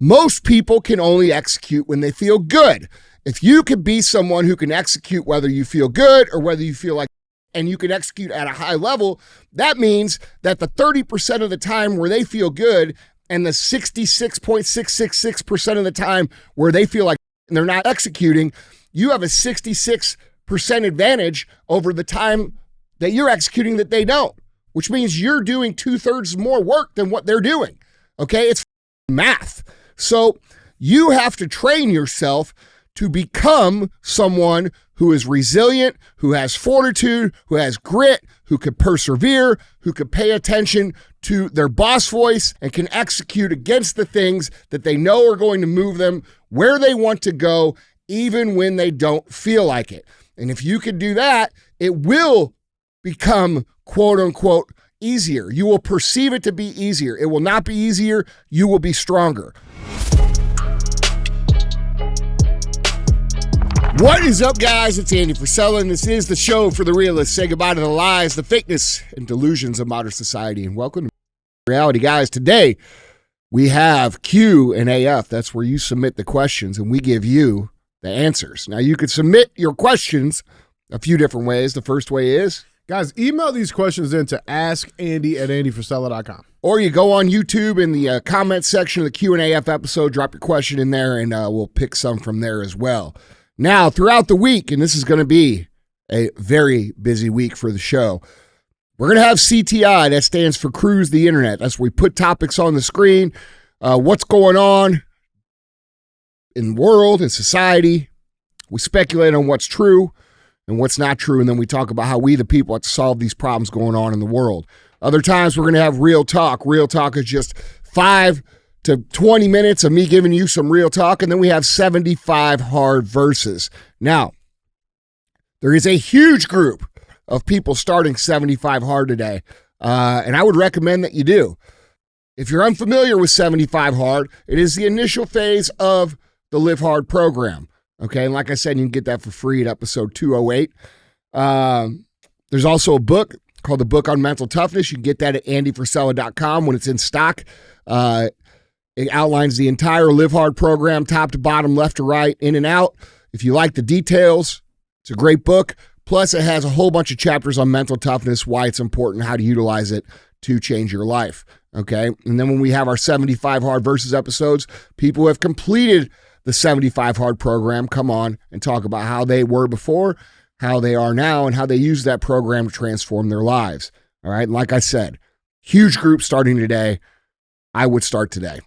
Most people can only execute when they feel good. If you can be someone who can execute whether you feel good or whether you feel like, and you can execute at a high level, that means that the 30% of the time where they feel good and the 66.666% of the time where they feel like they're not executing, you have a 66% advantage over the time that you're executing that they don't, which means you're doing 2/3 more work than what they're doing. Okay, it's math. So you have to train yourself to become someone who is resilient, who has fortitude, who has grit, who can persevere, who can pay attention to their boss voice and can execute against the things that they know are going to move them where they want to go, even when they don't feel like it. And if you can do that, it will become quote unquote easier. You will perceive it to be easier. It will not be easier. You will be stronger. What is up, guys? It's Andy Frisella, and this is the show for the realists. Say goodbye to the lies, the fakeness, and delusions of modern society, and welcome to reality, guys. Today, we have Q&AF. That's where you submit the questions, and we give you the answers. Now, you could submit your questions a few different ways. The first way is, guys, email these questions in to askandy@andyfrisella.com. Or you go on YouTube in the comment section of the Q&AF episode, drop your question in there, and we'll pick some from there as well. Now, throughout the week, and this is going to be a very busy week for the show, we're going to have CTI. That stands for Cruise the Internet. That's where we put topics on the screen, what's going on in the world, in society. We speculate on what's true and what's not true, and then we talk about how we, the people, have to solve these problems going on in the world. Other times, we're going to have Real Talk. Real Talk is just 5 to 20 minutes of me giving you some real talk, and then we have 75 hard verses. Now, there is a huge group of people starting 75 hard today, and I would recommend that you do. If you're unfamiliar with 75 hard, it is the initial phase of the Live Hard program. Okay, and like I said, you can get that for free at episode 208. There's also a book called The Book on Mental Toughness. You can get that at andyfrisella.com when it's in stock. It outlines the entire Live Hard program, top to bottom, left to right, in and out. If you like the details, it's a great book. Plus, it has a whole bunch of chapters on mental toughness, why it's important, how to utilize it to change your life. Okay, and then when we have our 75 hard versus episodes, people who have completed the 75 hard program come on and talk about how they were before, how they are now, and how they use that program to transform their lives. All right, and like I said, huge group starting today. I would start today.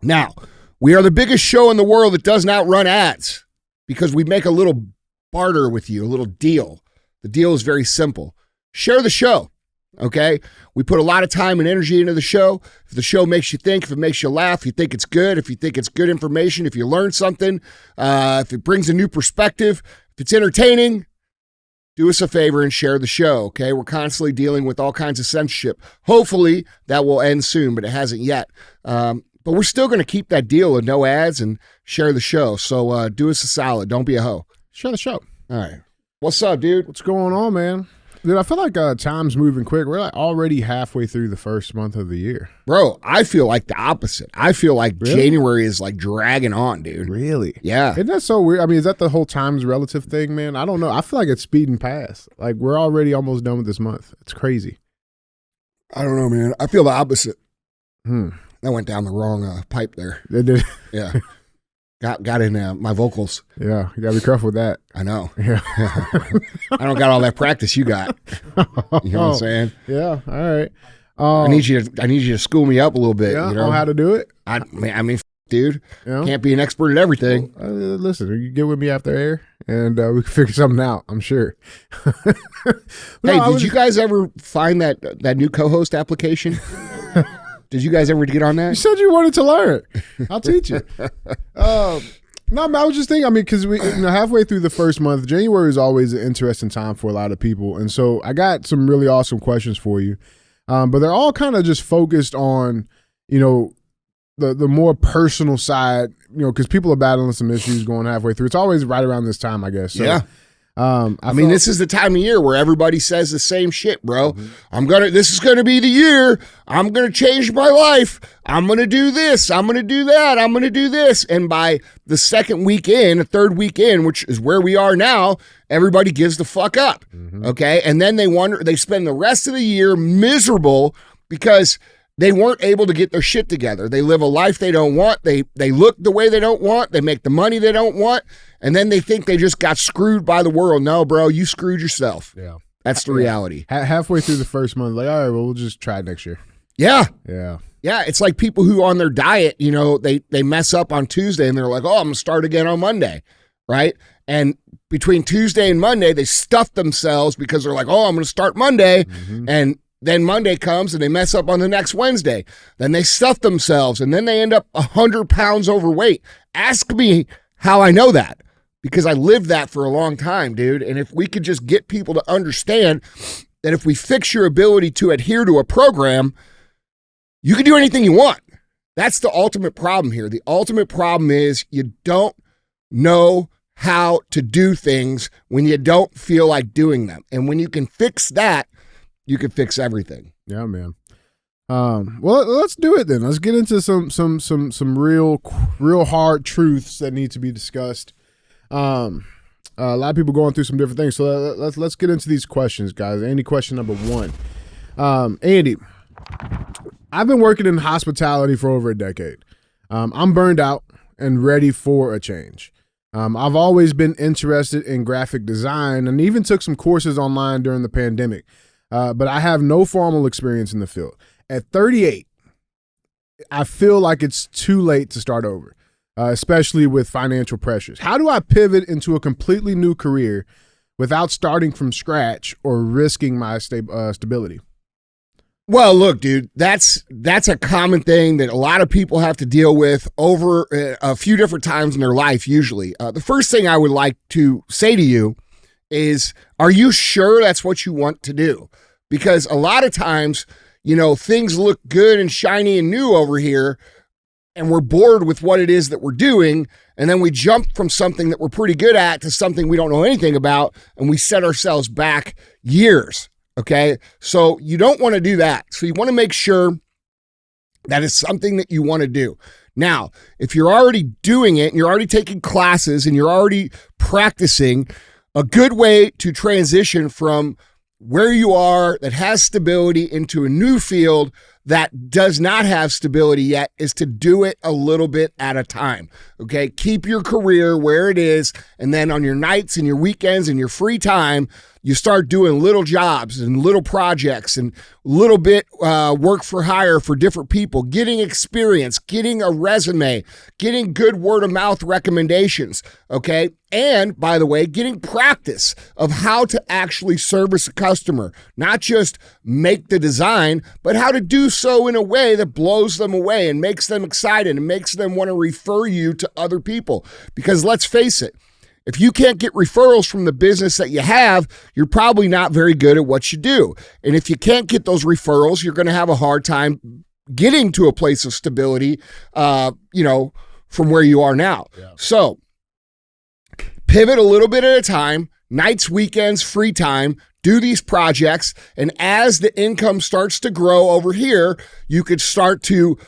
Now, we are the biggest show in the world that does not run ads because we make a little barter with you, a little deal. The deal is very simple. Share the show, okay? We put a lot of time and energy into the show. If the show makes you think, if it makes you laugh, if you think it's good, if you think it's good information, if you learn something, if it brings a new perspective, if it's entertaining, do us a favor and share the show, okay? We're constantly dealing with all kinds of censorship. Hopefully, that will end soon, but it hasn't yet. But we're still going to keep that deal of no ads and share the show. So do us a solid. Don't be a hoe. Share the show. All right. What's up, dude? What's going on, man? Dude, I feel like time's moving quick. We're like already halfway through the first month of the year. Bro, I feel like the opposite. I feel like January is like dragging on, dude. Really? Yeah. Isn't that so weird? I mean, is that the whole time's relative thing, man? I don't know. I feel like it's speeding past. Like we're already almost done with this month. It's crazy. I don't know, man. I feel the opposite. That went down the wrong pipe there. It did. Yeah. Got in my vocals. Yeah, you gotta be careful with that. I know. Yeah. I don't got all that practice you got. You know what I'm saying? Yeah. All right. I need you to school me up a little bit. Yeah. You know On how to do it. I mean, dude, Yeah. can't be an expert at everything. Listen, you get with me after air, and we can figure something out. I'm sure. Did you guys ever find that new co-host application? Did you guys ever get on that? You said you wanted to learn. I'll teach you. No, man, I was just thinking, because we halfway through the first month, January is always an interesting time for a lot of people. And so I got some really awesome questions for you. But they're all kind of just focused on, the more personal side, because people are battling some issues going halfway through. It's always right around this time, I guess. So, yeah. I mean, this is the time of year where everybody says the same shit, bro. This is gonna be the year. I'm gonna change my life. I'm gonna do this. I'm gonna do that. I'm gonna do this. And by the second weekend, the third weekend, which is where we are now, everybody gives the fuck up. Okay. And then they spend the rest of the year miserable because they weren't able to get their shit together. They live a life they don't want. They look the way they don't want. They make the money they don't want. And then they think they just got screwed by the world. No, bro, you screwed yourself. Yeah. That's the reality. Halfway through the first month, like, all right, well, we'll just try it next year. Yeah. Yeah. Yeah. It's like people who on their diet, they mess up on Tuesday and they're like, oh, I'm going to start again on Monday. Right. And between Tuesday and Monday, they stuff themselves because they're like, oh, I'm going to start Monday. And then Monday comes and they mess up on the next Wednesday. Then they stuff themselves and then they end up 100 pounds overweight. Ask me how I know that, because I lived that for a long time, dude. And if we could just get people to understand that if we fix your ability to adhere to a program, you can do anything you want. That's the ultimate problem here. The ultimate problem is you don't know how to do things when you don't feel like doing them. And when you can fix that, you can fix everything. Yeah, man. Well, let's do it then. Let's get into some real hard truths that need to be discussed. A lot of people going through some different things. So let's get into these questions, guys. Andy, question number 1. Andy, I've been working in hospitality for over a decade. I'm burned out and ready for a change. I've always been interested in graphic design and even took some courses online during the pandemic. But I have no formal experience in the field. At 38, I feel like it's too late to start over, especially with financial pressures. How do I pivot into a completely new career without starting from scratch or risking my stability? Well, look, dude, that's a common thing that a lot of people have to deal with over a few different times in their life, usually. The first thing I would like to say to you is, are you sure that's what you want to do? Because a lot of times, things look good and shiny and new over here, and we're bored with what it is that we're doing, and then we jump from something that we're pretty good at to something we don't know anything about, and we set ourselves back years, okay? So you don't want to do that. So you want to make sure that it's something that you want to do. Now, if you're already doing it, and you're already taking classes, and you're already practicing, a good way to transition from where you are that has stability into a new field that does not have stability yet is to do it a little bit at a time. Okay. Keep your career where it is. And then on your nights and your weekends and your free time, you start doing little jobs and little projects and little bit work for hire for different people, getting experience, getting a resume, getting good word of mouth recommendations. Okay. And by the way, getting practice of how to actually service a customer, not just make the design, but how to do so in a way that blows them away and makes them excited and makes them want to refer you to other people. Because let's face it, if you can't get referrals from the business that you have, you're probably not very good at what you do. And if you can't get those referrals, you're going to have a hard time getting to a place of stability, from where you are now. Yeah. So pivot a little bit at a time, nights, weekends, free time, do these projects. And as the income starts to grow over here, you could start to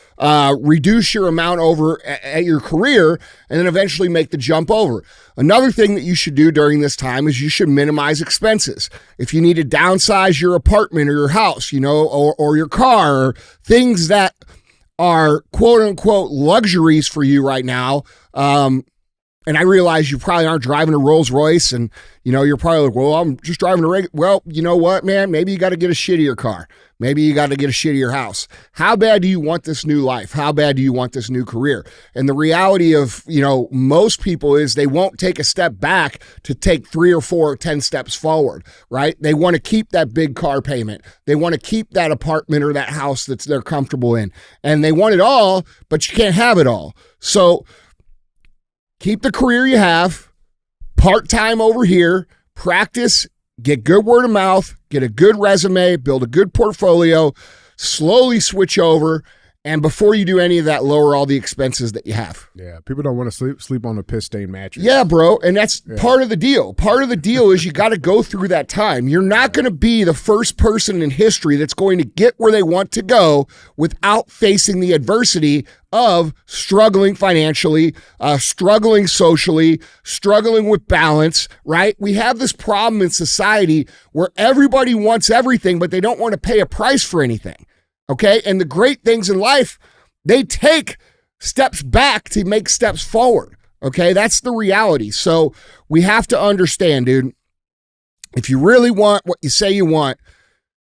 reduce your amount over at your career and then eventually make the jump over. Another thing that you should do during this time is you should minimize expenses. If you need to downsize your apartment or your house, or your car, or things that are quote unquote luxuries for you right now, and I realize you probably aren't driving a Rolls Royce and, you're probably like, well, I'm just driving a regular. Well, you know what, man? Maybe you got to get a shittier car. Maybe you got to get a shittier house. How bad do you want this new life? How bad do you want this new career? And the reality of, most people is they won't take a step back to take 3 or 4 or 10 steps forward, right? They want to keep that big car payment. They want to keep that apartment or that house that they're comfortable in. And they want it all, but you can't have it all. So keep the career you have, part-time over here, practice, get good word of mouth, get a good resume, build a good portfolio, slowly switch over, And before you do any of that, lower all the expenses that you have. Yeah, people don't want to sleep on a piss-stained mattress. Yeah, bro, and that's part of the deal. Part of the deal is you got to go through that time. You're not going to be the first person in history that's going to get where they want to go without facing the adversity of struggling financially, struggling socially, struggling with balance, right? We have this problem in society where everybody wants everything, but they don't want to pay a price for anything. Okay. And the great things in life, they take steps back to make steps forward. Okay. That's the reality. So we have to understand, dude, if you really want what you say you want,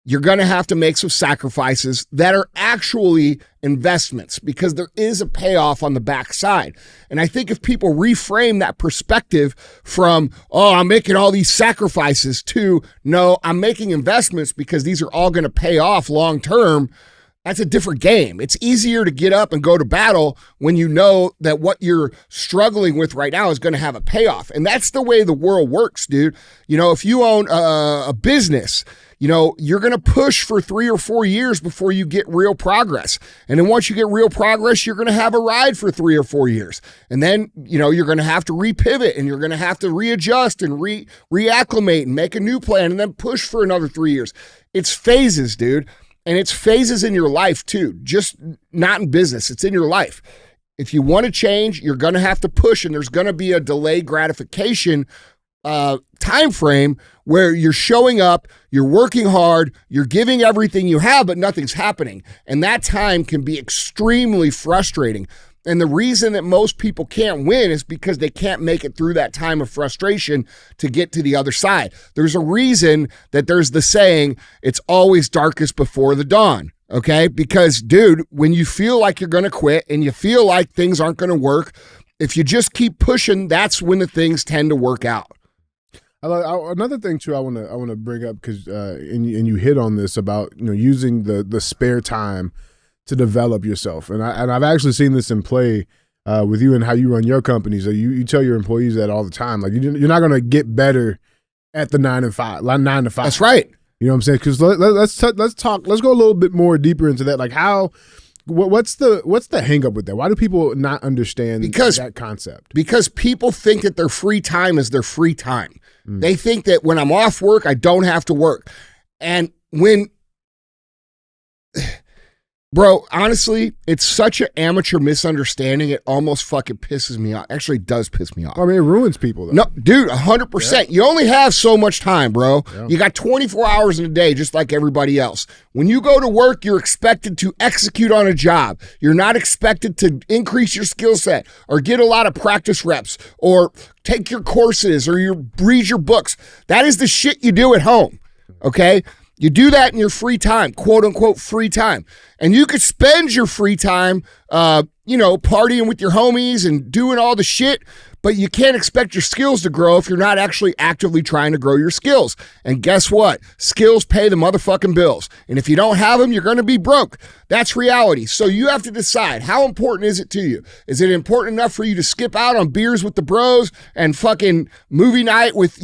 you're going to have to make some sacrifices that are actually investments because there is a payoff on the backside. And I think if people reframe that perspective from, oh, I'm making all these sacrifices to, no, I'm making investments because these are all going to pay off long term, that's a different game. It's easier to get up and go to battle when you know that what you're struggling with right now is going to have a payoff. And that's the way the world works, dude. You know, if you own a business, you know, you're going to push for 3 or 4 years before you get real progress. And then once you get real progress, you're going to have a ride for 3 or 4 years. And then, you know, you're going to have to repivot and you're going to have to readjust and reacclimate and make a new plan and then push for another 3 years. It's phases, dude. And it's phases in your life too, just not in business. It's in your life. If you want to change, you're going to have to push, and there's going to be a delayed gratification time frame where you're showing up, you're working hard, you're giving everything you have, but nothing's happening. And that time can be extremely frustrating. And the reason that most people can't win is because they can't make it through that time of frustration to get to the other side. There's a reason that there's the saying, it's always darkest before the dawn, okay? Because, dude, when you feel like you're going to quit and you feel like things aren't going to work, if you just keep pushing, that's when the things tend to work out. Another thing too, I want to bring up because and you hit on this about using the spare time to develop yourself, and I've actually seen this in play with you and how you run your companies. So you tell your employees that all the time, like you're not going to get better at the 9 to 5. That's right. You know what I'm saying? Because let's talk. Let's go a little bit more deeper into that. Like what's the hang up with that? Why do people not understand that concept? Because people think that their free time is their free time. They think that when I'm off work, I don't have to work. And bro, honestly, it's such an amateur misunderstanding. It almost fucking pisses me off. Actually, it does piss me off. I mean, it ruins people, though. No, dude, 100%. Yeah. You only have so much time, bro. Yeah. You got 24 hours in a day, just like everybody else. When you go to work, you're expected to execute on a job. You're not expected to increase your skill set or get a lot of practice reps or take your courses or read your books. That is the shit you do at home, okay? You do that in your free time, quote unquote free time. And you could spend your free time, partying with your homies and doing all the shit, but you can't expect your skills to grow if you're not actually actively trying to grow your skills. And guess what? Skills pay the motherfucking bills. And if you don't have them, you're going to be broke. That's reality. So you have to decide, how important is it to you? Is it important enough for you to skip out on beers with the bros and fucking movie night with,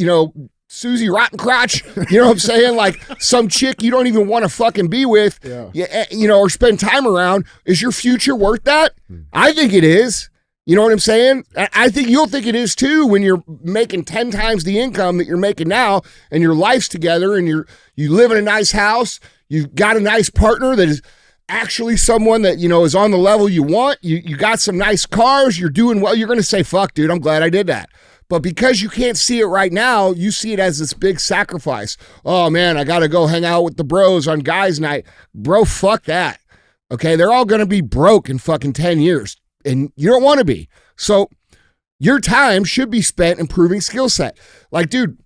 Susie Rottencrotch, you know what I'm saying? Like some chick you don't even want to fucking be with, or spend time around. Is your future worth that? I think it is. You know what I'm saying? I think you'll think it is too when you're making 10 times the income that you're making now and your life's together and you live in a nice house. You've got a nice partner that is actually someone that, is on the level you want. You got some nice cars. You're doing well. You're going to say, fuck, dude, I'm glad I did that. But because you can't see it right now, you see it as this big sacrifice. Oh, man, I got to go hang out with the bros on guys' night. Bro, fuck that. Okay, they're all going to be broke in fucking 10 years, and you don't want to be. So your time should be spent improving skill set. Like, dude,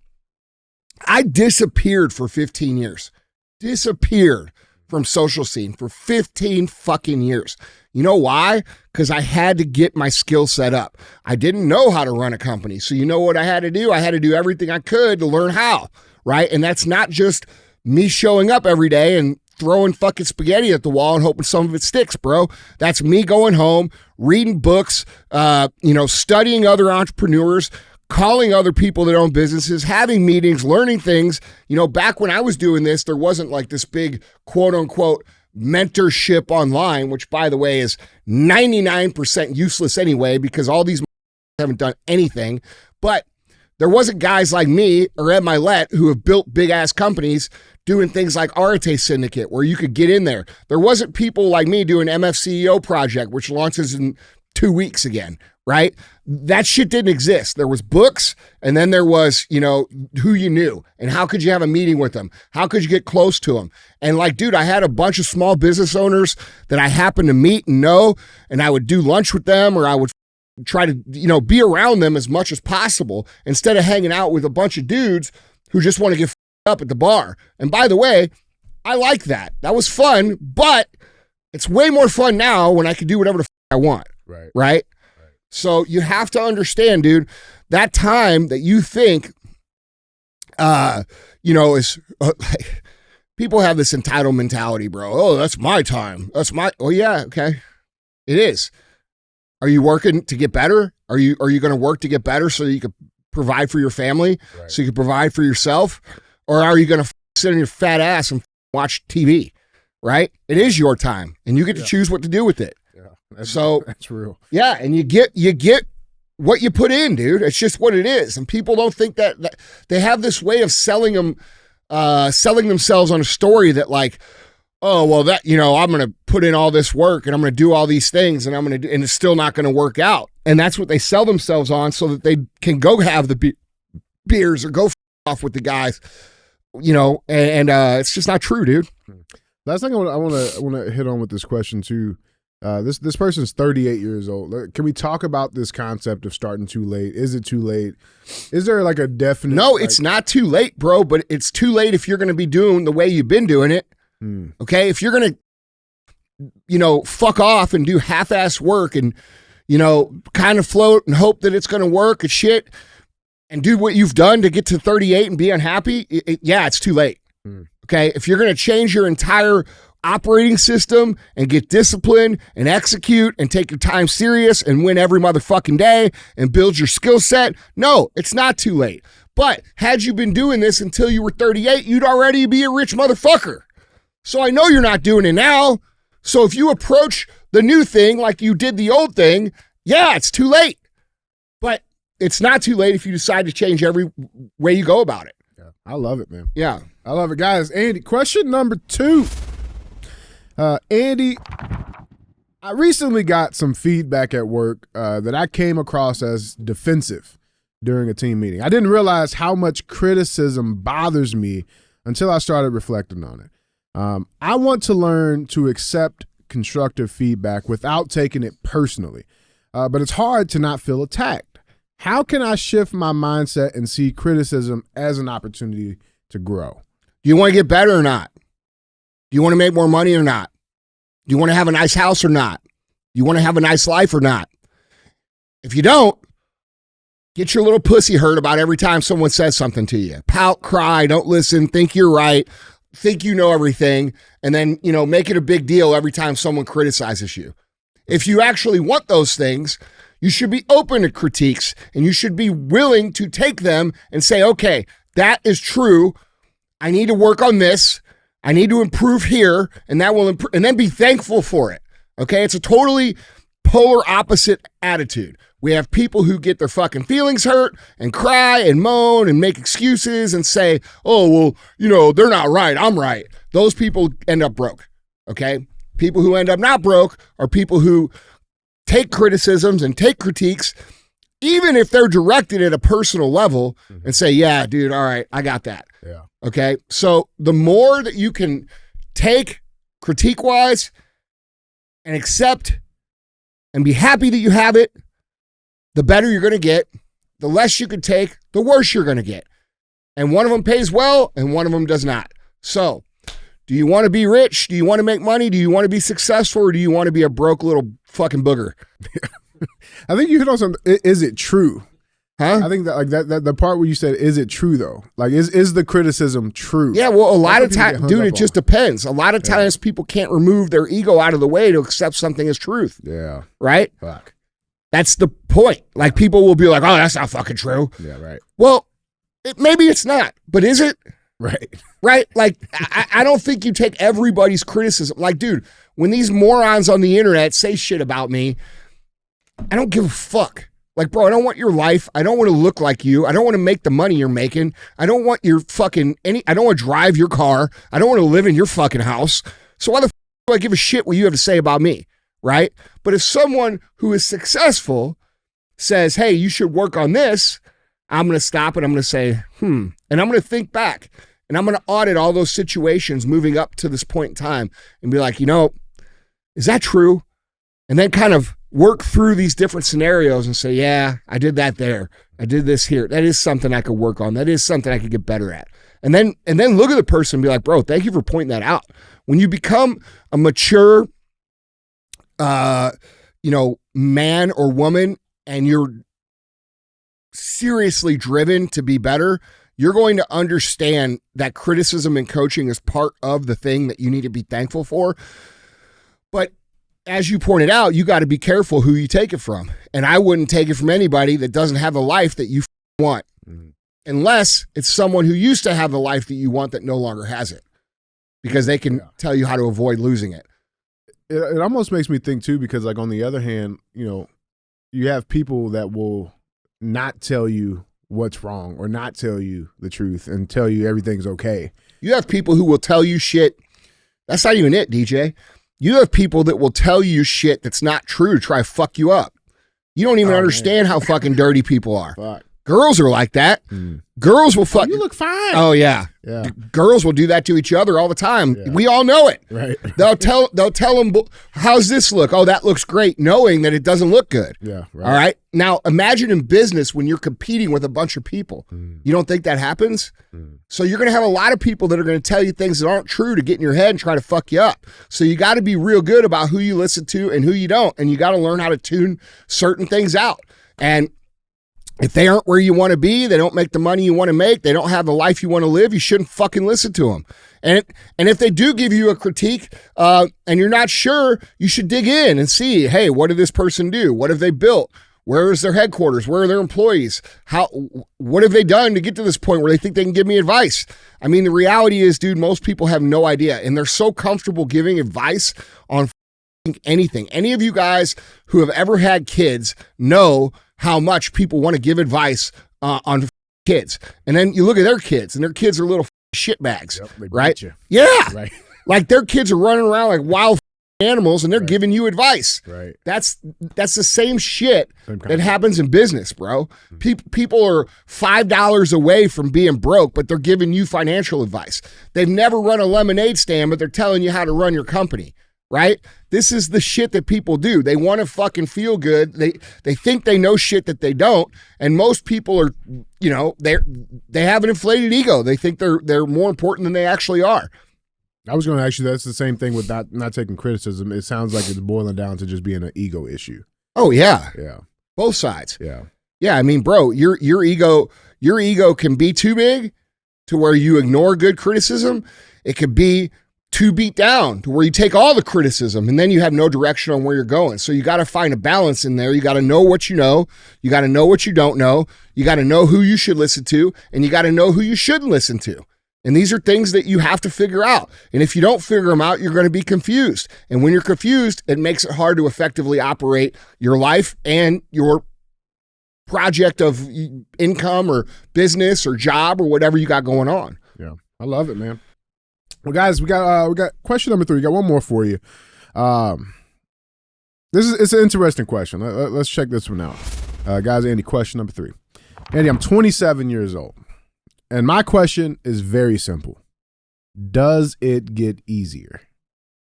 I disappeared for 15 years. Disappeared from social scene for 15 fucking years. You know why? Because I had to get my skill set up. I didn't know how to run a company. So you know what I had to do? I had to do everything I could to learn how, right? And that's not just me showing up every day and throwing fucking spaghetti at the wall and hoping some of it sticks, bro. That's me going home, reading books, studying other entrepreneurs, calling other people that own businesses, having meetings, learning things. Back when I was doing this, there wasn't like this big quote unquote mentorship online, which by the way is 99% useless anyway, because all these haven't done anything. But there wasn't guys like me or Ed Milet who have built big ass companies doing things like Arete Syndicate, where you could get in there. There wasn't people like me doing MFCEO Project, which launches in 2 weeks again, right? That shit didn't exist. There was books, and then there was, who you knew, and how could you have a meeting with them? How could you get close to them? And like, dude, I had a bunch of small business owners that I happened to meet and know, and I would do lunch with them, or I would try to, be around them as much as possible instead of hanging out with a bunch of dudes who just want to get up at the bar. And by the way, I like that. That was fun, but it's way more fun now when I can do whatever the I want. Right? So you have to understand, dude, that time that you think, is like, people have this entitled mentality, bro. Oh, that's my time. Oh yeah, okay. It is. Are you working to get better? Are you going to work to get better so you can provide for your family, so you can provide for yourself? Or are you going to sit on your fat ass and watch TV, right? It is your time, and you get to choose what to do with it. Yeah, that's real. Yeah, and you get what you put in, dude. It's just what it is, and people don't think that they have this way of selling themselves on a story that like, oh well, that I'm going to put in all this work and I'm going to do all these things and and it's still not going to work out, and that's what they sell themselves on so that they can go have the beers or go off with the guys. And it's just not true, dude. Last thing I want to hit on with this question too. This person's 38 years old. Can we talk about this concept of starting too late? Is it too late? Is there like a definite? No, it's not too late, bro. But it's too late if you're going to be doing the way you've been doing it. Okay, if you're going to, fuck off and do half-ass work and kind of float and hope that it's going to work and shit, and do what you've done to get to 38 and be unhappy, it's too late. Okay? If you're going to change your entire operating system and get disciplined and execute and take your time serious and win every motherfucking day and build your skill set, no, it's not too late. But had you been doing this until you were 38, you'd already be a rich motherfucker. So I know you're not doing it now. So if you approach the new thing like you did the old thing, it's too late. But it's not too late if you decide to change every way you go about it. Yeah, I love it, man. Yeah. I love it. Guys, Andy, question number 2. Andy, I recently got some feedback at work that I came across as defensive during a team meeting. I didn't realize how much criticism bothers me until I started reflecting on it. I want to learn to accept constructive feedback without taking it personally, but it's hard to not feel attacked. How can I shift my mindset and see criticism as an opportunity to grow? Do you want to get better or not? Do you want to make more money or not? Do you want to have a nice house or not? Do you want to have a nice life or not? If you don't, get your little pussy hurt about every time someone says something to you. Pout, cry, don't listen, think you're right, think you know everything, and then, make it a big deal every time someone criticizes you. If you actually want those things, you should be open to critiques, and you should be willing to take them and say, okay, that is true. I need to work on this. I need to improve here, and that will improve, and then be thankful for it. Okay? It's a totally polar opposite attitude. We have people who get their fucking feelings hurt and cry and moan and make excuses and say, oh, well, they're not right. I'm right. Those people end up broke. Okay? People who end up not broke are people who take criticisms and take critiques, even if they're directed at a personal level, and say, yeah, dude, all right, I got that. Yeah. Okay? So the more that you can take critique-wise and accept and be happy that you have it, the better you're going to get. The less you can take, the worse you're going to get. And one of them pays well, and one of them does not. So, do you want to be rich? Do you want to make money? Do you want to be successful? Or do you want to be a broke little fucking booger? I think you hit on something. Is it true? Huh? I think that like that the part where you said, is it true though? Like, is the criticism true? Yeah, well, a lot of times, dude, it just depends. A lot of times people can't remove their ego out of the way to accept something as truth. Yeah. Right? Fuck. That's the point. Like, people will be like, oh, that's not fucking true. Yeah, right. Well, maybe it's not, but is it? Right. Right? Like, I don't think you take everybody's criticism. Like, dude, when these morons on the internet say shit about me, I don't give a fuck. Like, bro, I don't want your life. I don't want to look like you. I don't want to make the money you're making. I don't want your I don't want to drive your car. I don't want to live in your fucking house. So why the fuck do I give a shit what you have to say about me? Right? But if someone who is successful says, hey, you should work on this, I'm going to stop and I'm going to say, and I'm going to think back and I'm going to audit all those situations moving up to this point in time and be like, is that true? And then kind of work through these different scenarios and say, yeah, I did that there. I did this here. That is something I could work on. That is something I could get better at. And then look at the person and be like, bro, thank you for pointing that out. When you become a mature, man or woman, and you're seriously driven to be better, you're going to understand that criticism and coaching is part of the thing that you need to be thankful for. But as you pointed out, you got to be careful who you take it from. And I wouldn't take it from anybody that doesn't have a life that you want, unless it's someone who used to have the life that you want that no longer has it, because they can tell you how to avoid losing it. It almost makes me think too, because like on the other hand, you have people that will not tell you what's wrong or not tell you the truth and tell you everything's okay. You have people who will tell you shit. That's not even it, DJ. You have people that will tell you shit that's not true to try to fuck you up. You don't even understand how fucking dirty people are. Fuck. Girls are like that. Girls will fuck. You look fine. Oh yeah. Girls will do that to each other all the time. Yeah. We all know it. Right. They'll tell them, how's this look? Oh, that looks great, knowing that it doesn't look good. Yeah. Right. All right. Now imagine in business when you're competing with a bunch of people. You don't think that happens? So you're going to have a lot of people that are going to tell you things that aren't true to get in your head and try to fuck you up. So you got to be real good about who you listen to and who you don't. And you got to learn how to tune certain things out. And if they aren't where you want to be, they don't make the money you want to make, they don't have the life you want to live, you shouldn't fucking listen to them. And if they do give you a critique and you're not sure, you should dig in and see, hey, what did this person do? What have they built? Where is their headquarters? Where are their employees? What have they done to get to this point where they think they can give me advice? I mean, the reality is, dude, most people have no idea. And they're so comfortable giving advice on anything. Any of you guys who have ever had kids know how much people want to give advice on kids. And then you look at their kids, and their kids are little shitbags, right? Yeah. Right. Like their kids are running around like wild animals, and they're giving you advice. Right. That's the same shit that happens in business, bro. People are $5 away from being broke, but they're giving you financial advice. They've never run a lemonade stand, but they're telling you how to run your company. Right? This is the shit that people do. They want to fucking feel good. They think they know shit that they don't. And most people are, they have an inflated ego. They think they're more important than they actually are. I was going to ask you, that's the same thing with not taking criticism. It sounds like it's boiling down to just being an ego issue. Oh yeah. Yeah. Both sides. Yeah. Yeah. I mean, bro, your ego can be too big to where you ignore good criticism. It could be too beat down to where you take all the criticism and then you have no direction on where you're going. So you got to find a balance in there. You got to know what you know. You got to know what you don't know. You got to know who you should listen to, and you got to know who you shouldn't listen to. And these are things that you have to figure out. And if you don't figure them out, you're going to be confused. And when you're confused, it makes it hard to effectively operate your life and your project of income or business or job or whatever you got going on. Yeah. I love it, man. Well, guys, we got question number 3. We got one more for you. It's an interesting question. Let's check this one out. Guys, Andy, question number 3. Andy, I'm 27 years old, and my question is very simple. Does it get easier?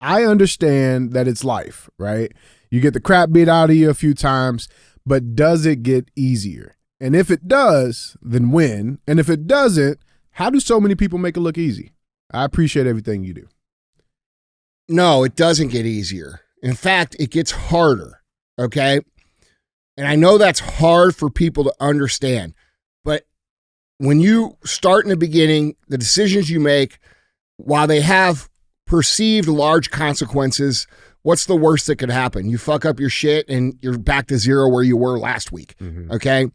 I understand that it's life, right? You get the crap beat out of you a few times, but does it get easier? And if it does, then when? And if it doesn't, how do so many people make it look easy? I appreciate everything you do. No, it doesn't get easier. In fact, it gets harder, okay? And I know that's hard for people to understand, but when you start in the beginning, the decisions you make, while they have perceived large consequences, what's the worst that could happen? You fuck up your shit and you're back to zero where you were last week, okay?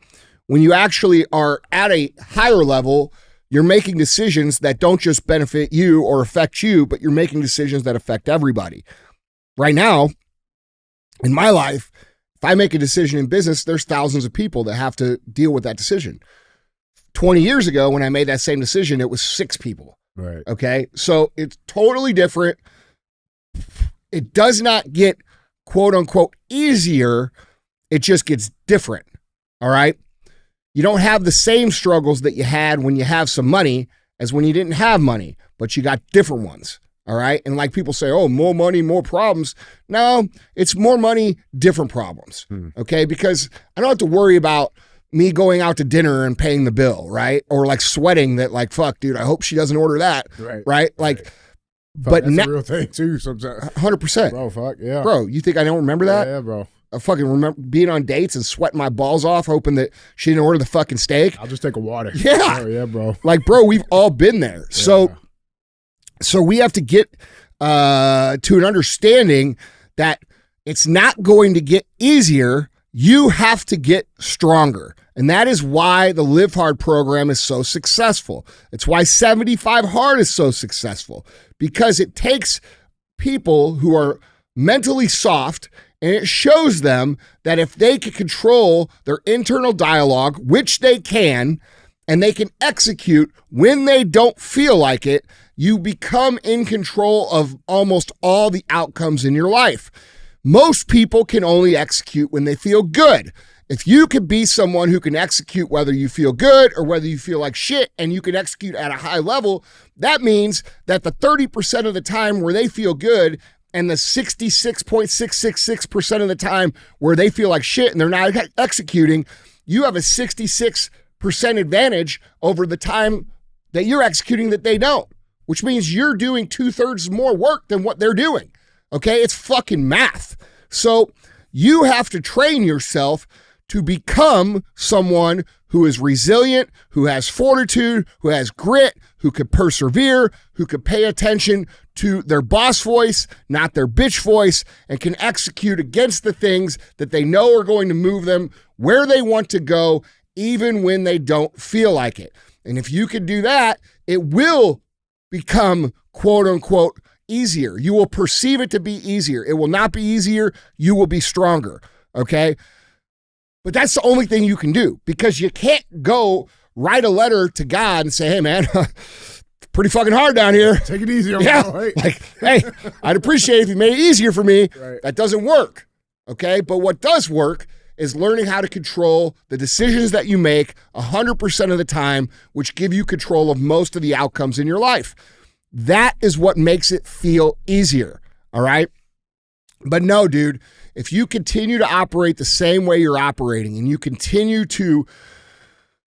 When you actually are at a higher level, you're making decisions that don't just benefit you or affect you, but you're making decisions that affect everybody. Right now, in my life, if I make a decision in business, there's thousands of people that have to deal with that decision. 20 years ago, when I made that same decision, it was 6 people. Right. Okay. So it's totally different. It does not get quote unquote easier. It just gets different. All right. You don't have the same struggles that you had when you have some money as when you didn't have money, but you got different ones. All right. And like people say, oh, more money, more problems. No, it's more money, different problems. Okay. Because I don't have to worry about me going out to dinner and paying the bill, right? Or like sweating that, like, fuck, dude, I hope she doesn't order that. Right. Like, fuck, but that's a real thing too sometimes. 100%. Bro, fuck, yeah. Bro, you think I don't remember that? Yeah, bro. I fucking remember being on dates and sweating my balls off, hoping that she didn't order the fucking steak. I'll just take a water. Yeah. Oh, yeah, bro. Like, bro, we've all been there. Yeah. So we have to get to an understanding that it's not going to get easier. You have to get stronger. And that is why the Live Hard program is so successful. It's why 75 Hard is so successful, because it takes people who are mentally soft and it shows them that if they can control their internal dialogue, which they can, and they can execute when they don't feel like it, you become in control of almost all the outcomes in your life. Most people can only execute when they feel good. If you can be someone who can execute whether you feel good or whether you feel like shit, and you can execute at a high level, that means that the 30% of the time where they feel good and the 66.666% of the time where they feel like shit and they're not executing, you have a 66% advantage over the time that you're executing that they don't, which means you're doing 2/3 more work than what they're doing. Okay? It's fucking math. So you have to train yourself to become someone who is resilient, who has fortitude, who has grit, who could persevere, who could pay attention to their boss voice, not their bitch voice, and can execute against the things that they know are going to move them where they want to go, even when they don't feel like it. And if you can do that, it will become quote unquote easier. You will perceive it to be easier. It will not be easier. You will be stronger. Okay. But that's the only thing you can do, because you can't go write a letter to God and say, hey, man, pretty fucking hard down here. Take it easy. Yeah. Like, hey, I'd appreciate it if you made it easier for me. Right. That doesn't work. Okay. But what does work is learning how to control the decisions that you make 100% of the time, which give you control of most of the outcomes in your life. That is what makes it feel easier. All right. But no, dude, if you continue to operate the same way you're operating and you continue to,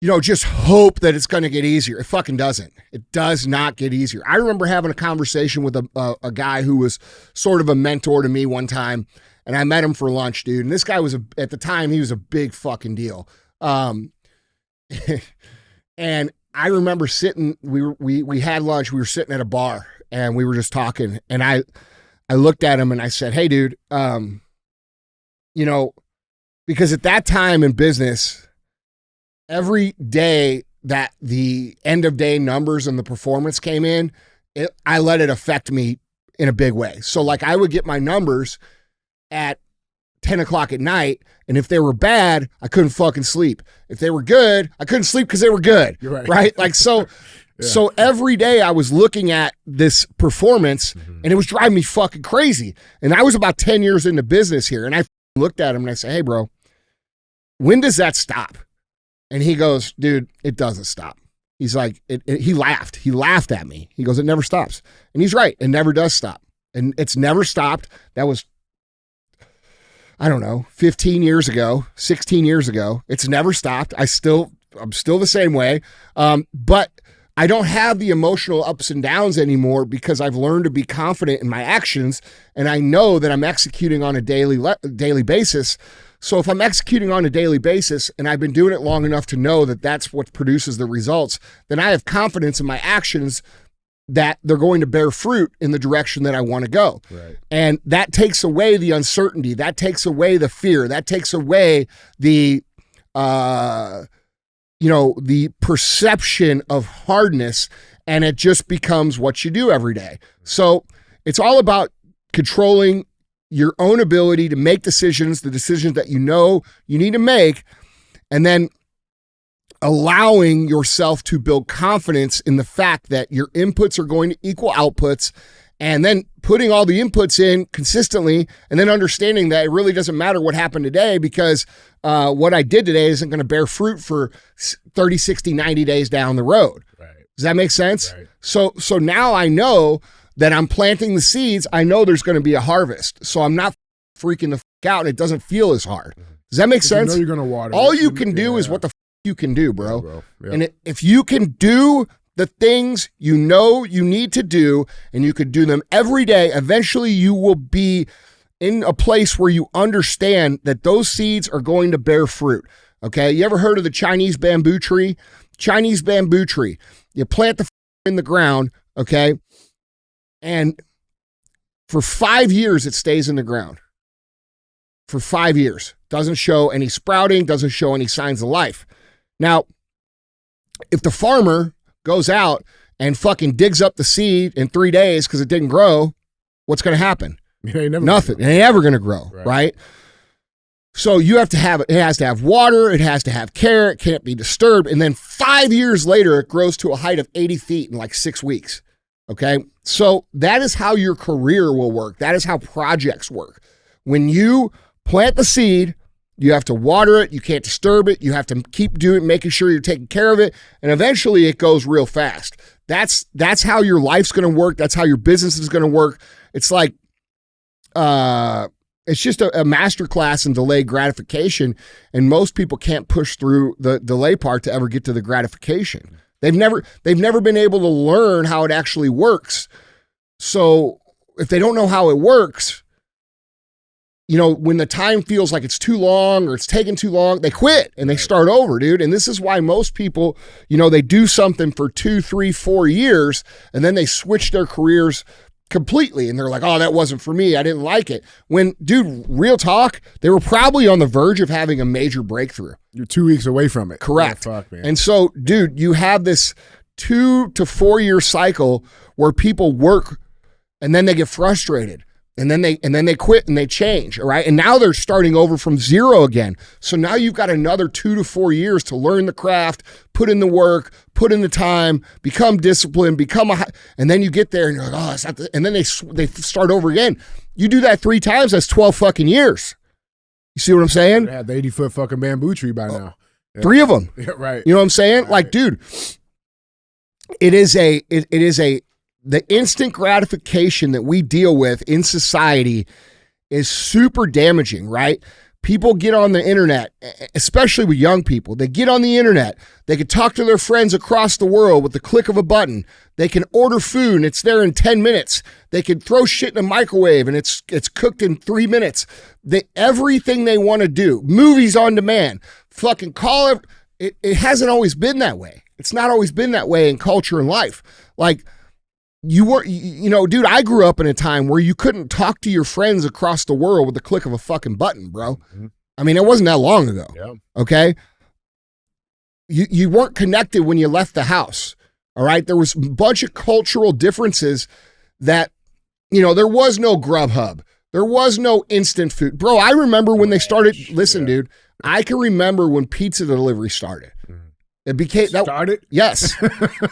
just hope that it's going to get easier, it fucking doesn't. It does not get easier. I remember having a conversation with a guy who was sort of a mentor to me one time, and I met him for lunch, dude. And this guy was, at the time, he was a big fucking deal. And I remember sitting, we had lunch, we were sitting at a bar and we were just talking, and I looked at him and I said, hey, dude, because at that time in business, every day that the end of day numbers and the performance came in, I let it affect me in a big way. So like I would get my numbers at 10 o'clock at night, and if they were bad, I couldn't fucking sleep. If they were good, I couldn't sleep because they were good. You're right? Like, so, Yeah. So every day I was looking at this performance and it was driving me fucking crazy. And I was about 10 years into business here, and I looked at him and I said, hey bro, when does that stop? And he goes, dude, it doesn't stop. He's like, he laughed. He laughed at me. He goes, it never stops. And he's right. It never does stop. And it's never stopped. That was, I don't know, 15 years ago, 16 years ago. It's never stopped. I'm still the same way. But I don't have the emotional ups and downs anymore because I've learned to be confident in my actions, and I know that I'm executing on a daily basis. So if I'm executing on a daily basis and I've been doing it long enough to know that that's what produces the results, then I have confidence in my actions that they're going to bear fruit in the direction that I want to go. Right. And that takes away the uncertainty. That takes away the fear. That takes away the the perception of hardness, and it just becomes what you do every day. So it's all about controlling your own ability to make decisions, the decisions that you know you need to make, and then allowing yourself to build confidence in the fact that your inputs are going to equal outputs, and then putting all the inputs in consistently, and then understanding that it really doesn't matter what happened today, because what I did today isn't going to bear fruit for 30, 60, 90 days down the road. Right. Does that make sense? Right. So now I know that I'm planting the seeds. I know there's going to be a harvest. So I'm not freaking the fuck out, and it doesn't feel as hard. Does that make sense? You know you're going to water. All you can do is what the fuck you can do, bro. Yeah, bro. Yeah. And if you can do the things you know you need to do, and you could do them every day, eventually you will be in a place where you understand that those seeds are going to bear fruit. Okay. You ever heard of the Chinese bamboo tree? Chinese bamboo tree. You plant the in the ground. Okay. And for 5 years, it stays in the ground. For 5 years. Doesn't show any sprouting, doesn't show any signs of life. Now, if the farmer goes out and fucking digs up the seed in 3 days because it didn't grow, what's going to happen? Nothing. It ain't ever going to grow, right? So you have to have it has to have water, it has to have care, it can't be disturbed. And then 5 years later, it grows to a height of 80 feet in like 6 weeks. Okay. So that is how your career will work. That is how projects work. When you plant the seed, you have to water it. You can't disturb it. You have to keep doing, making sure you're taking care of it. And eventually it goes real fast. That's how your life's going to work. That's how your business is going to work. It's like, it's just a masterclass in delayed gratification. And most people can't push through the delay part to ever get to the gratification. They've never been able to learn how it actually works. So if they don't know how it works, when the time feels like it's too long or it's taking too long, they quit and they start over, dude. And this is why most people, they do something for 2, 3, 4 years, and then they switch their careers completely. And they're like, oh, that wasn't for me. I didn't like it. When, dude, real talk, they were probably on the verge of having a major breakthrough. You're 2 weeks away from it. Correct. Oh, fuck, man. And so, dude, you have this 2 to 4 year cycle where people work and then they get frustrated. And then they quit and they change, all right? And now they're starting over from zero again. So now you've got another 2 to 4 years to learn the craft, put in the work, put in the time, become disciplined, and then you get there and you're like, oh, it's not and then they start over again. You do that 3 times, that's 12 fucking years. You see what I'm saying? They have the 80-foot fucking bamboo tree by now. Yeah. 3 of them. Yeah, right. You know what I'm saying? Right. Like, dude, it is the instant gratification that we deal with in society is super damaging, right? People get on the internet, especially with young people. They get on the internet. They can talk to their friends across the world with the click of a button. They can order food and it's there in 10 minutes. They can throw shit in a microwave and it's cooked in 3 minutes. Everything they want to do, movies on demand, fucking call it. It hasn't always been that way. It's not always been that way in culture and life. Like, dude, I grew up in a time where you couldn't talk to your friends across the world with the click of a fucking button, bro. Mm-hmm. I mean, it wasn't that long ago. Yeah. Okay. You weren't connected when you left the house. All right. There was a bunch of cultural differences that, there was no Grubhub. There was no instant food. Bro, I remember when they started, dude, I can remember when pizza delivery started. It became started? Yes.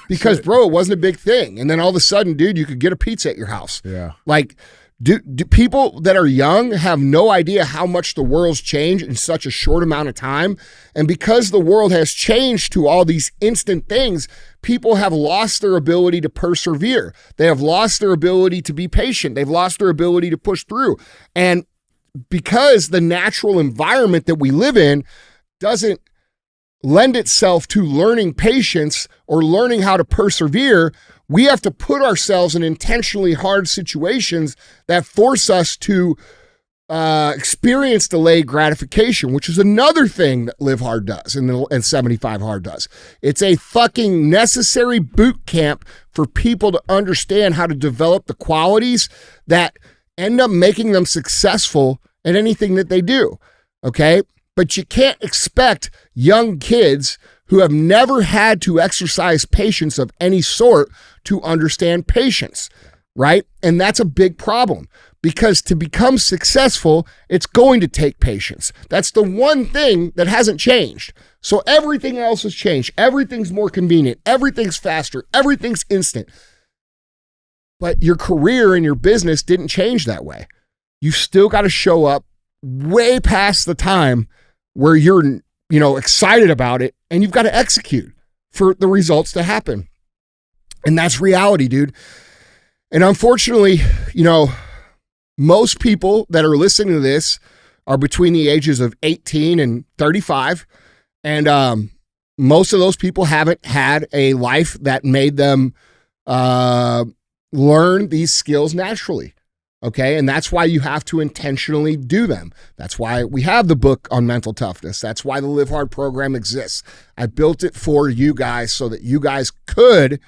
Because bro, it wasn't a big thing. And then all of a sudden, dude, you could get a pizza at your house. Yeah. Like, do people that are young have no idea how much the world's changed in such a short amount of time? And because the world has changed to all these instant things, people have lost their ability to persevere. They have lost their ability to be patient. They've lost their ability to push through. And because the natural environment that we live in doesn't lend itself to learning patience or learning how to persevere, we have to put ourselves in intentionally hard situations that force us to experience delayed gratification, which is another thing that Live Hard does and 75 Hard does. It's a fucking necessary boot camp for people to understand how to develop the qualities that end up making them successful at anything that they do. Okay? But you can't expect young kids who have never had to exercise patience of any sort to understand patience, right? And that's a big problem because to become successful, it's going to take patience. That's the one thing that hasn't changed. So everything else has changed. Everything's more convenient. Everything's faster. Everything's instant. But your career and your business didn't change that way. You still got to show up way past the time where you're, excited about it, and you've got to execute for the results to happen. And that's reality, dude. And unfortunately, most people that are listening to this are between the ages of 18 and 35. And most of those people haven't had a life that made them learn these skills naturally. Okay. And that's why you have to intentionally do them. That's why we have the book on mental toughness. That's why the Live Hard program exists. I built it for you guys so that you guys could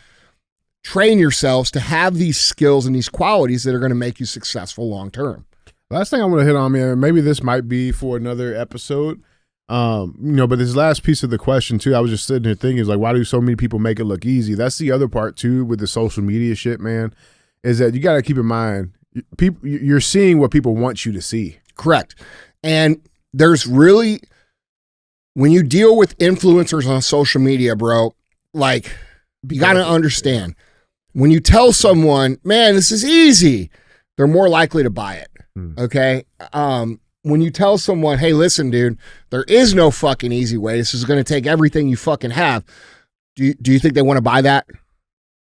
train yourselves to have these skills and these qualities that are going to make you successful long term. Last thing I want to hit on, man, maybe this might be for another episode. But this last piece of the question too, I was just sitting here thinking, is like, why do so many people make it look easy? That's the other part too with the social media shit, man, is that you got to keep in mind, people, you're seeing what people want you to see. Correct. And there's really, when you deal with influencers on social media, bro, like you got to understand, when you tell someone, man, this is easy, they're more likely to buy it. Okay. When you tell someone, hey, listen, dude, there is no fucking easy way. This is going to take everything you fucking have. Do you think they want to buy that?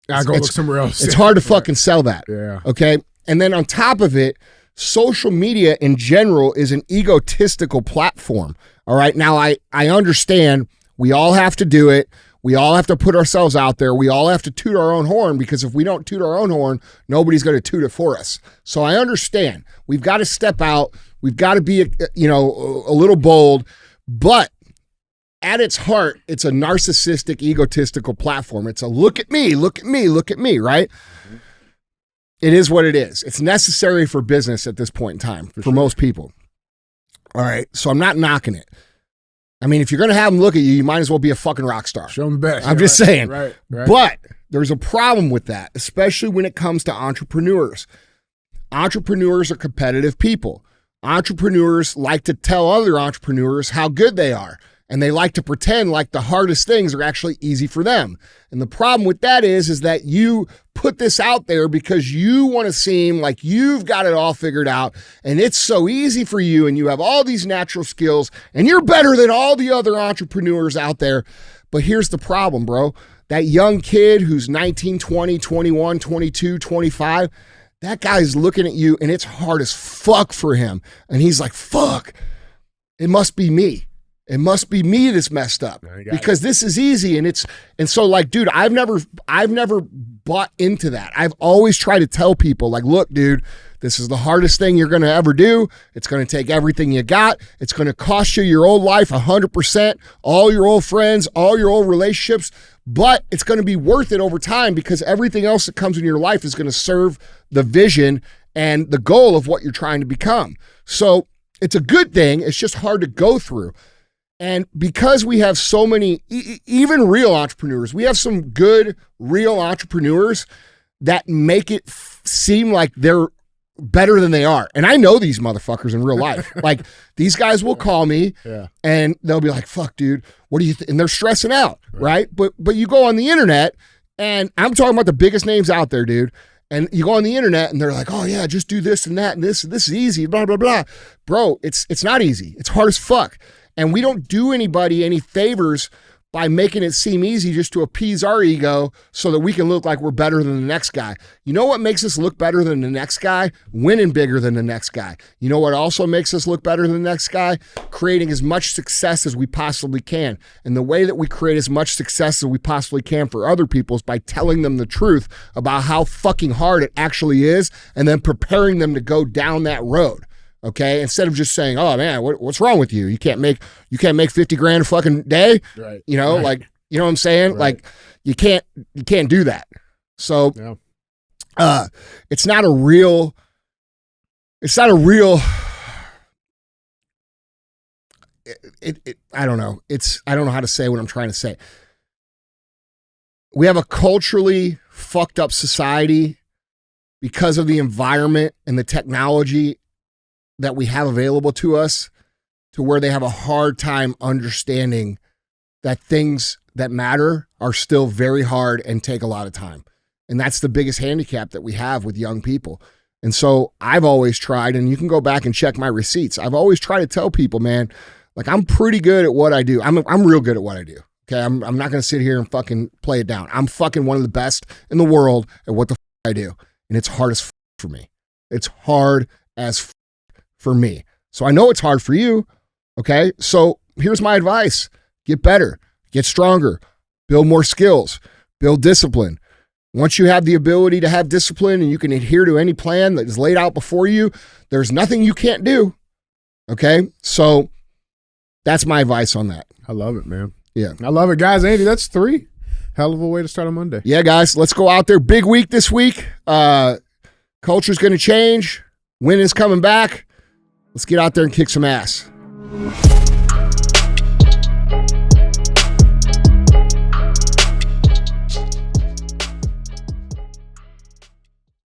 I go look somewhere else. It's hard to fucking sell that. Yeah. Okay. And then on top of it, social media in general is an egotistical platform. All right. Now I understand we all have to do it. We all have to put ourselves out there. We all have to toot our own horn, because if we don't toot our own horn, nobody's going to toot it for us. So I understand we've got to step out. We've got to be, a little bold, but at its heart, it's a narcissistic, egotistical platform. It's a look at me, look at me, look at me, right? Mm-hmm. It is what it is. It's necessary for business at this point in time for most people. All right. So I'm not knocking it. I mean, if you're going to have them look at you, you might as well be a fucking rock star. Show them the best. I'm just saying. Right. But there's a problem with that, especially when it comes to entrepreneurs. Entrepreneurs are competitive people. Entrepreneurs like to tell other entrepreneurs how good they are, and they like to pretend like the hardest things are actually easy for them. And the problem with that is that you put this out there because you want to seem like you've got it all figured out, and it's so easy for you, and you have all these natural skills, and you're better than all the other entrepreneurs out there. But here's the problem, bro. That young kid who's 19, 20, 21, 22, 25, that guy's looking at you, and it's hard as fuck for him. And he's like, fuck, it must be me. It must be me that's messed up, because this is easy. And so like, dude, I've never bought into that. I've always tried to tell people like, look, dude, this is the hardest thing you're going to ever do. It's going to take everything you got. It's going to cost you your old life 100%, all your old friends, all your old relationships, but it's going to be worth it over time, because everything else that comes in your life is going to serve the vision and the goal of what you're trying to become. So it's a good thing. It's just hard to go through. And because we have so many, even real entrepreneurs, we have some good real entrepreneurs that make it seem like they're better than they are. And I know these motherfuckers in real life. Like, these guys will call me and they'll be like, fuck, dude, what do you think? And they're stressing out, right? But you go on the internet, and I'm talking about the biggest names out there, dude. And you go on the internet and they're like, oh yeah, just do this and that, and this is easy, blah, blah, blah. Bro, it's not easy. It's hard as fuck. And we don't do anybody any favors by making it seem easy just to appease our ego so that we can look like we're better than the next guy. You know what makes us look better than the next guy? Winning bigger than the next guy. You know what also makes us look better than the next guy? Creating as much success as we possibly can. And the way that we create as much success as we possibly can for other people is by telling them the truth about how fucking hard it actually is, and then preparing them to go down that road. Okay, instead of just saying, "Oh man, what's wrong with you? You can't make $50,000 a fucking day." Right. Like, you know what I'm saying? Right. Like, you can't do that. So, it's not a real. I don't know. I don't know how to say what I'm trying to say. We have a culturally fucked up society because of the environment and the technology that we have available to us, to where they have a hard time understanding that things that matter are still very hard and take a lot of time. And that's the biggest handicap that we have with young people. And so I've always tried, and you can go back and check my receipts, I've always tried to tell people, man, like, I'm pretty good at what I do. I'm real good at what I do. Okay, I'm not going to sit here and fucking play it down. I'm fucking one of the best in the world at what the I do. And it's hard as for me. It's hard as for me. So I know it's hard for you. Okay, so here's my advice. Get better, get stronger, build more skills, build discipline. Once you have the ability to have discipline and you can adhere to any plan that is laid out before you, there's nothing you can't do. Okay, so that's my advice on that. I love it, man. Yeah. I love it. Guys, Andy, that's 3. Hell of a way to start a Monday. Yeah, guys, let's go out there. Big week this week. Culture's going to change. Win is coming back. Let's get out there and kick some ass.